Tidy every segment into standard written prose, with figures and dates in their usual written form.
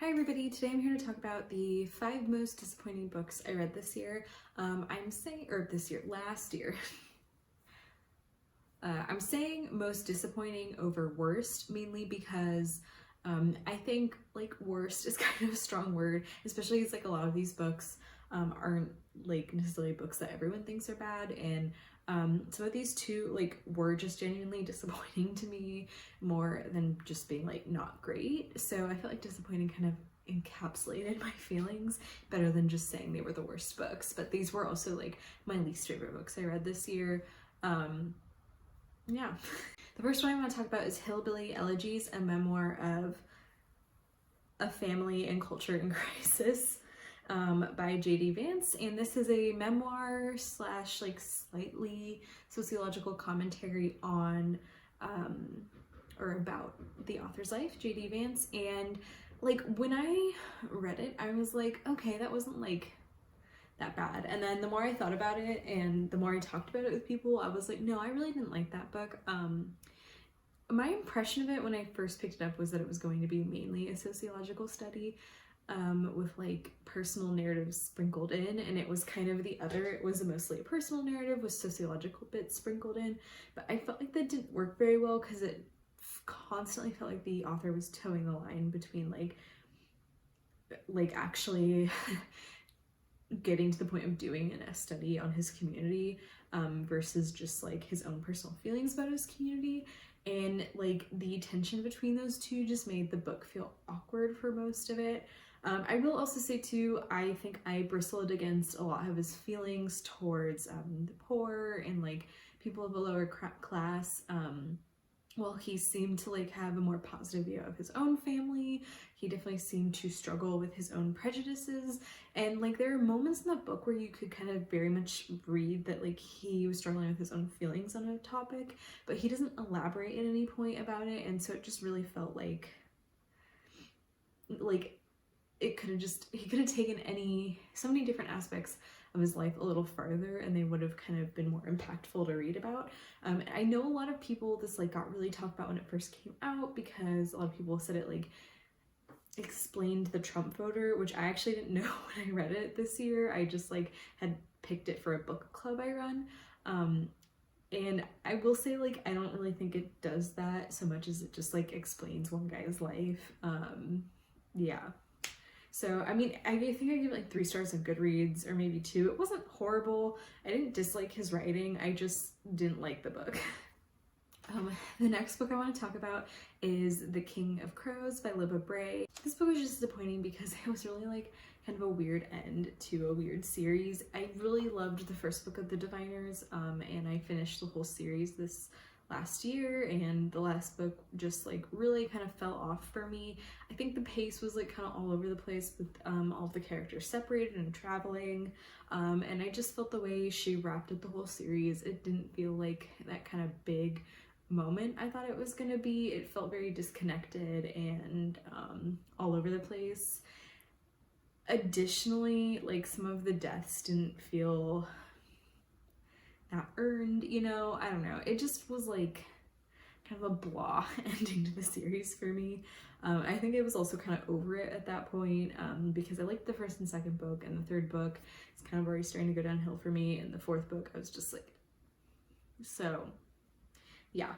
Hi everybody, today I'm here to talk about the 5 most disappointing books I read this year. Last year. I'm saying most disappointing over worst, mainly because I think like worst is kind of a strong word, especially as like a lot of these books aren't like necessarily books that everyone thinks are bad, and some of these two like were just genuinely disappointing to me more than just being like not great. So I felt like disappointing kind of encapsulated my feelings better than just saying they were the worst books. But these were also like my least favorite books I read this year. Yeah. The first one I want to talk about is Hillbilly, Elegies, a memoir of a family and culture in crisis, by J.D. Vance. And this is a memoir slash like slightly sociological commentary on or about the author's life, J.D. Vance. And like when I read it, I was like, okay, that wasn't like that bad. And then the more I thought about it and the more I talked about it with people, I was like, no, I really didn't like that book. My impression of it when I first picked it up was that it was going to be mainly a sociological study with like personal narratives sprinkled in, and it was kind of the other. It was mostly a personal narrative with sociological bits sprinkled in, but I felt like that didn't work very well because it constantly felt like the author was towing the line between like actually getting to the point of doing a study on his community versus just like his own personal feelings about his community. And like the tension between those two just made the book feel awkward for most of it. I will also say too, I think I bristled against a lot of his feelings towards the poor and like people of a lower class. While he seemed to like have a more positive view of his own family, he definitely seemed to struggle with his own prejudices. And like there are moments in that book where you could kind of very much read that like he was struggling with his own feelings on a topic, but he doesn't elaborate at any point about it. And so it just really felt like it could have just, he could have taken so many different aspects of his life a little farther, and they would have kind of been more impactful to read about. I know a lot of people, this like got really talked about when it first came out because a lot of people said it like explained the Trump voter, which I actually didn't know when I read it this year. I just like had picked it for a book club I run. And I will say like I don't really think it does that so much as it just like explains one guy's life. Yeah. So, I mean, I think I give it like 3 stars on Goodreads, or maybe 2. It wasn't horrible. I didn't dislike his writing. I just didn't like the book. The next book I want to talk about is The King of Crows by Libba Bray. This book was just disappointing because it was really like kind of a weird end to a weird series. I really loved the first book of the Diviners, and I finished the whole series this last year, and the last book just like really kind of fell off for me. I think the pace was like kind of all over the place with all of the characters separated and traveling, and I just felt the way she wrapped up the whole series, it didn't feel like that kind of big moment I thought it was gonna be. It felt very disconnected and all over the place. Additionally, like some of the deaths didn't feel that earned, you know, I don't know. It just was like kind of a blah ending to the series for me. I think I was also kind of over it at that point because I liked the first and second book, and the third book is kind of already starting to go downhill for me, and the fourth book I was just like, so yeah.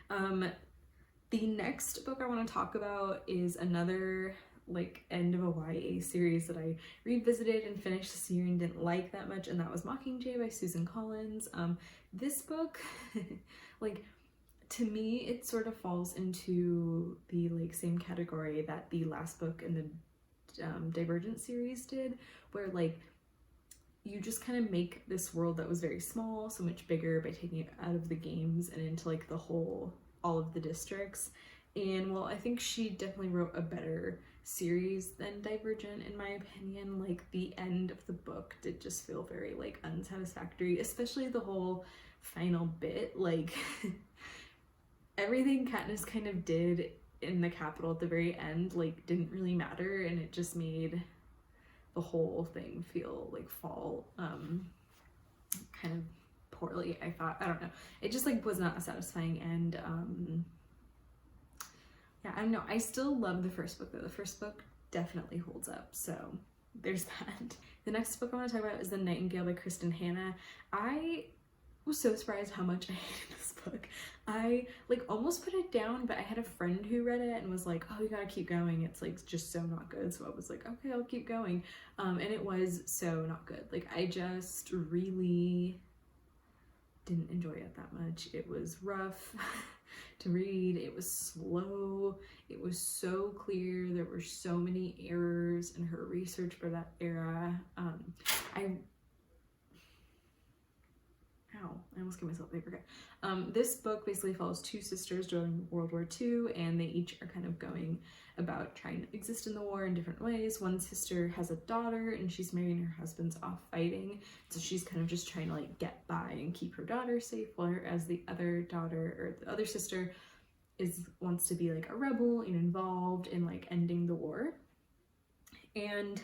The next book I want to talk about is another like end of a YA series that I revisited and finished this year and didn't like that much, and that was Mockingjay by Suzanne Collins. This book like to me it sort of falls into the like same category that the last book in the Divergent series did, where like you just kind of make this world that was very small so much bigger by taking it out of the games and into like all of the districts. And well, I think she definitely wrote a better series than Divergent in my opinion. Like the end of the book did just feel very like unsatisfactory, especially the whole final bit. Like everything Katniss kind of did in the Capitol at the very end like didn't really matter, and it just made the whole thing feel like fall kind of poorly, I thought. I don't know, it just like was not a satisfying end. yeah, I don't know. I still love the first book though. The first book definitely holds up, so there's that. The next book I want to talk about is The Nightingale by Kristin Hannah. I was so surprised how much I hated this book. I like almost put it down, but I had a friend who read it and was like, oh, you gotta keep going, it's like just so not good. So I was like, okay, I'll keep going. And it was so not good. Like I just really didn't enjoy it that much. It was rough to read, it was slow, it was so clear, there were so many errors in her research for that era. I almost gave myself a paper cut. This book basically follows two sisters during World War II, and they each are kind of going about trying to exist in the war in different ways. One sister has a daughter, and she's married and her husband's off fighting, so she's kind of just trying to like get by and keep her daughter safe, whereas the other daughter, or the other sister, wants to be like a rebel and involved in like ending the war. And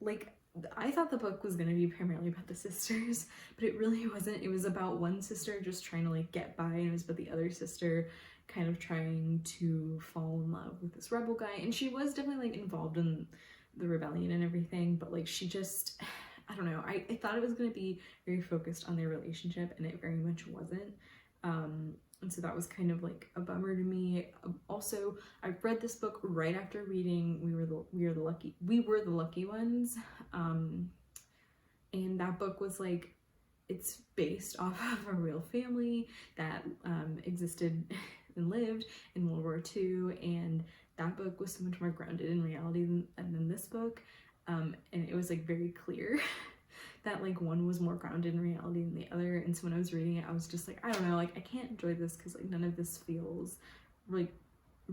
like I thought the book was going to be primarily about the sisters, but it really wasn't. It was about one sister just trying to like get by, and it was about the other sister kind of trying to fall in love with this rebel guy. And she was definitely like involved in the rebellion and everything, but like she just, I don't know, I thought it was going to be very focused on their relationship, and it very much wasn't. And so that was kind of like a bummer to me. Also, I read this book right after reading We Were the Lucky Ones. And that book was like, it's based off of a real family that existed and lived in World War II, and that book was so much more grounded in reality than this book. And it was like very clear that like one was more grounded in reality than the other. And so when I was reading it, I was just like, I don't know, like I can't enjoy this because like none of this feels like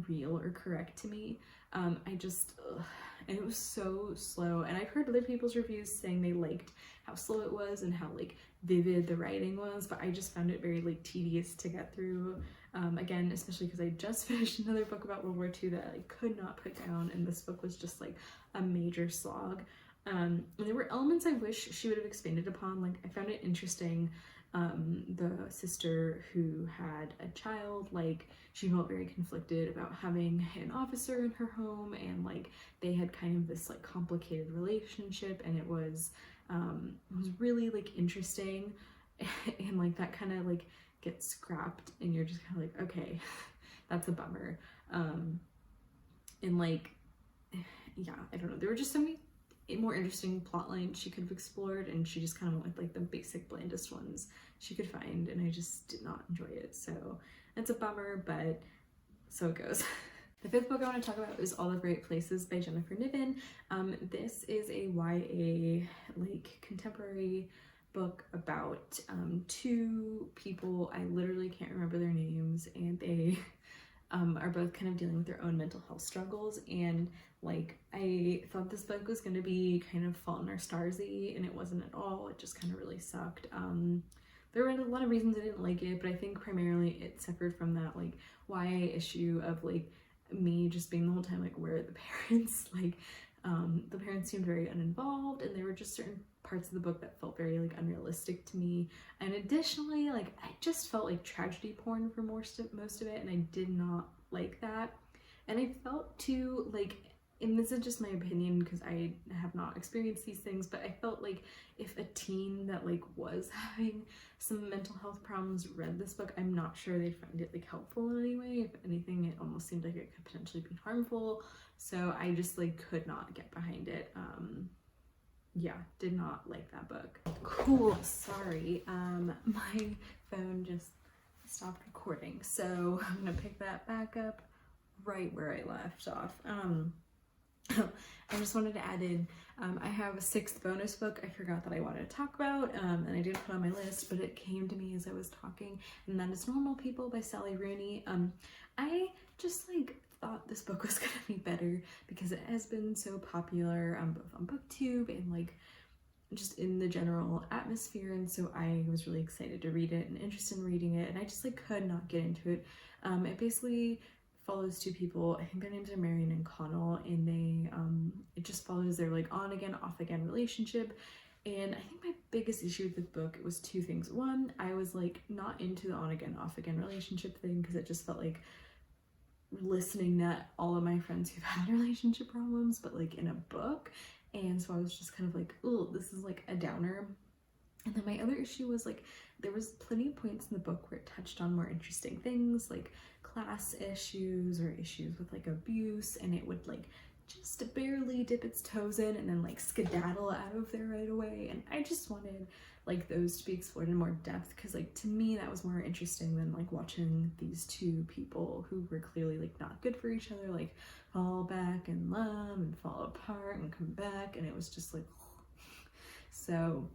real or correct to me. And it was so slow. And I've heard other people's reviews saying they liked how slow it was and how like vivid the writing was, but I just found it very like tedious to get through. Again, especially because I just finished another book about World War II that I could not put down, and this book was just like a major slog. And there were elements I wish she would have expanded upon. Like I found it interesting, the sister who had a child, like she felt very conflicted about having an officer in her home, and like they had kind of this like complicated relationship, and it was really like interesting. And like that kind of like gets scrapped, and you're just kind of like, okay, that's a bummer. And like, yeah, I don't know, there were just so many more interesting plot lines she could have explored, and she just kind of went with like the basic blandest ones she could find, and I just did not enjoy it. So it's a bummer, but so it goes. The fifth book I want to talk about is All the Great Places by Jennifer Niven. This is a YA like contemporary book about two people. I literally can't remember their names, and they are both kind of dealing with their own mental health struggles. And like I thought this book was going to be kind of Fault in Our Stars-y, and it wasn't at all. It just kind of really sucked. There were a lot of reasons I didn't like it, but I think primarily it suffered from that like YA issue of like me just being the whole time like, where are the parents? Like the parents seemed very uninvolved, and there were just certain parts of the book that felt very like unrealistic to me. And additionally, like I just felt like tragedy porn for most of it, and I did not like that. And I felt too like, and this is just my opinion because I have not experienced these things, but I felt like if a teen that like was having some mental health problems read this book, I'm not sure they'd find it like helpful in any way. If anything, it almost seemed like it could potentially be harmful. So I just like could not get behind it. Yeah, did not like that book. Cool, sorry. My phone just stopped recording, so I'm gonna pick that back up right where I left off. I just wanted to add in, I have a sixth bonus book I forgot that I wanted to talk about, and I didn't put on my list, but it came to me as I was talking, and that is Normal People by Sally Rooney. I just like thought this book was gonna be better because it has been so popular, both on BookTube and like just in the general atmosphere, and so I was really excited to read it and interested in reading it, and I just like could not get into it. It basically follows two people, I think their names are Marion and Connell, and they it just follows their like on again off again relationship. And I think my biggest issue with the book, it was two things. One, I was like not into the on again off again relationship thing because it just felt like listening to all of my friends who've had relationship problems, but like in a book. And so I was just kind of like, oh, this is like a downer. And then my other issue was like, there was plenty of points in the book where it touched on more interesting things like class issues or issues with like abuse, and it would like just barely dip its toes in and then like skedaddle out of there right away. And I just wanted like those to be explored in more depth, because like to me that was more interesting than like watching these two people who were clearly like not good for each other like fall back in love and fall apart and come back, and it was just like so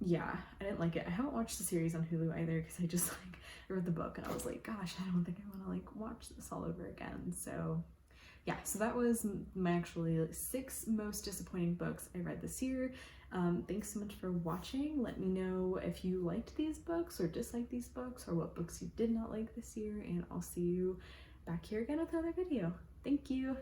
yeah, I didn't like it. I haven't watched the series on Hulu either, because I just like I read the book and I was like, gosh, I don't think I want to like watch this all over again. So yeah, so that was my actually 6 most disappointing books I read this year. Thanks so much for watching. Let me know if you liked these books or disliked these books, or what books you did not like this year, and I'll see you back here again with another video. Thank you.